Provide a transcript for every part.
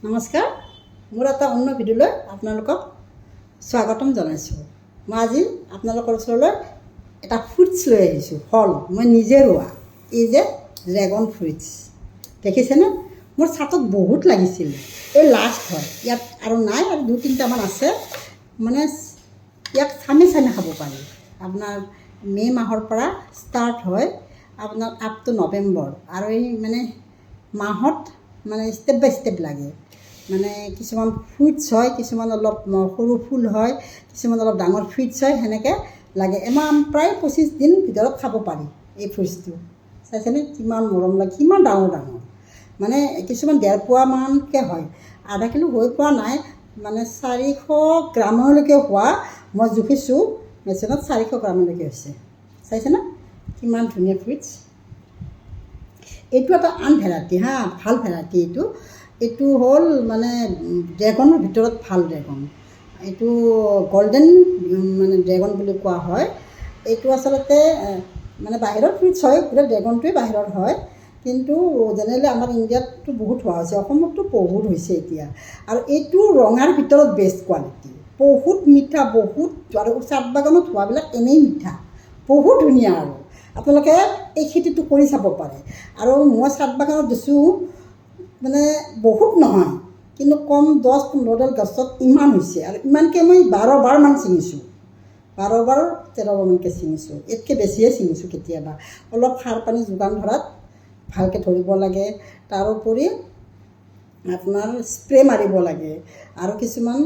নমস্কাৰ, মোৰ এটা অন্য ভিডিঅ'লৈ আপোনালোকক স্বাগতম জনাইছোঁ। মই আজি আপোনালোকৰ ওচৰলৈ এটা ফ্ৰুটছ লৈ আহিছোঁ, ফল মই নিজে ৰোৱা। এই যে ড্ৰেগন ফ্ৰুটছ দেখিছেনে? মোৰ ছাটত বহুত লাগিছিল, এই লাষ্ট হয়, ইয়াত আৰু নাই, আৰু 2-3টামান আছে। মানে ইয়াক চামে খাব পাৰি। আপোনাৰ মে' মাহৰ পৰা ষ্টাৰ্ট হয় আপোনাৰ আপ টু নৱেম্বৰ, আৰু এই মানে মাহত মানে ষ্টেপ বাই ষ্টেপ লাগে। মানে কিছুমান ফ্ৰুটছ হয়, কিছুমান অলপ সৰু ফুল হয়, কিছুমান অলপ ডাঙৰ ফ্ৰুটছ হয়, সেনেকৈ লাগে। এমাহ প্ৰায় 25 দিন ভিতৰত খাব পাৰি এই ফ্ৰুটছটো। চাইছেনে কিমান মৰম লাগে, কিমান ডাঙৰ ডাঙৰ, মানে কিছুমান 1.5 পোৱামানকৈ হয়, আধা কিলো হৈ পোৱা নাই, মানে 400 গ্ৰামলৈকে হোৱা মই জুখিছোঁ মেচিনত, 400 গ্ৰামলৈকে হৈছে। চাইছেনে কিমান ধুনীয়া ফ্ৰুটছ। এইটো এটা আন ভেৰাইটি, ভাল ভেৰাইটি। এইটো হ'ল মানে ড্ৰেগনৰ ভিতৰত ভাল ড্ৰেগন। এইটো গল্ডেন মানে ড্ৰেগন বুলি কোৱা হয়। এইটো আচলতে মানে বাহিৰৰ ফ্ৰুটছ হয়, গোটেই ড্ৰেগনটোৱে বাহিৰৰ হয়, কিন্তু জেনেৰেলি আমাৰ ইণ্ডিয়াততো বহুত হোৱা হৈছে, অসমতো বহুত হৈছে এতিয়া। আৰু এইটো ৰঙাৰ ভিতৰত বেষ্ট কোৱালিটি, বহুত মিঠা, বহুত, আৰু চাট বাগানত হোৱাবিলাক এনেই মিঠা, বহুত ধুনীয়া। আৰু আপোনালোকে এই খেতিটো কৰি চাব পাৰে। আৰু মই চাট বাগানত দিছোঁ, মানে বহুত নহয়, কিন্তু কম 10-15ডাল গছত ইমান হৈছে, আৰু ইমানকৈ মই 12 বাৰমান ছিঙিছোঁ, 12 বাৰ 13 বাৰমানকৈ ছিঙিছোঁ, ইয়াতকৈ বেছিয়ে ছিঙিছোঁ কেতিয়াবা। অলপ সাৰ পানী যোগান ধৰাত ভালকৈ ধৰিব লাগে, তাৰোপৰি আপোনাৰ স্প্ৰে মাৰিব লাগে, আৰু কিছুমান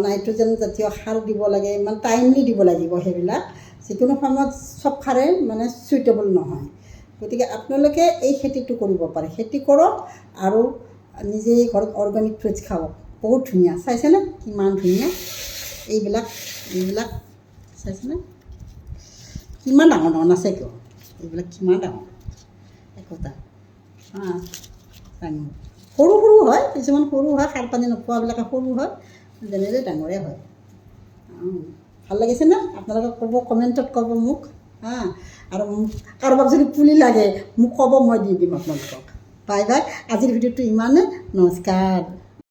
নাইট্ৰজেন জাতীয় সাৰ দিব লাগে, ইমান টাইমলি দিব লাগিব। সেইবিলাক যিকোনো সময়ত চব সাৰে মানে চুইটেবল নহয়। গতিকে আপোনালোকে এই খেতিটো কৰিব পাৰে, খেতি কৰক আৰু নিজেই ঘৰত অৰ্গেনিক ফ্ৰুটছ খাওক, বহুত ধুনীয়া। চাইছেনে কিমান ধুনীয়া এইবিলাক চাইছেনে কিমান ডাঙৰ ডাঙৰ আছে, কিয় এইবিলাক কিমান ডাঙৰ একোটা। সৰু সৰু হয়, কিছুমান সৰু হয়, সাৰ পানী নোপোৱাবিলাকে সৰু হয়, জেনেৰেলি ডাঙৰে হয়। ভাল লাগিছেনে? আপোনালোকে ক'ব, কমেণ্টত ক'ব মোক, আৰু কাৰোবাক যদি পুলি লাগে মোক ক'ব, মই দি দিম আপোনালোকক। বাই বাই, আজিৰ ভিডিঅ'টো ইমানে, নমস্কাৰ।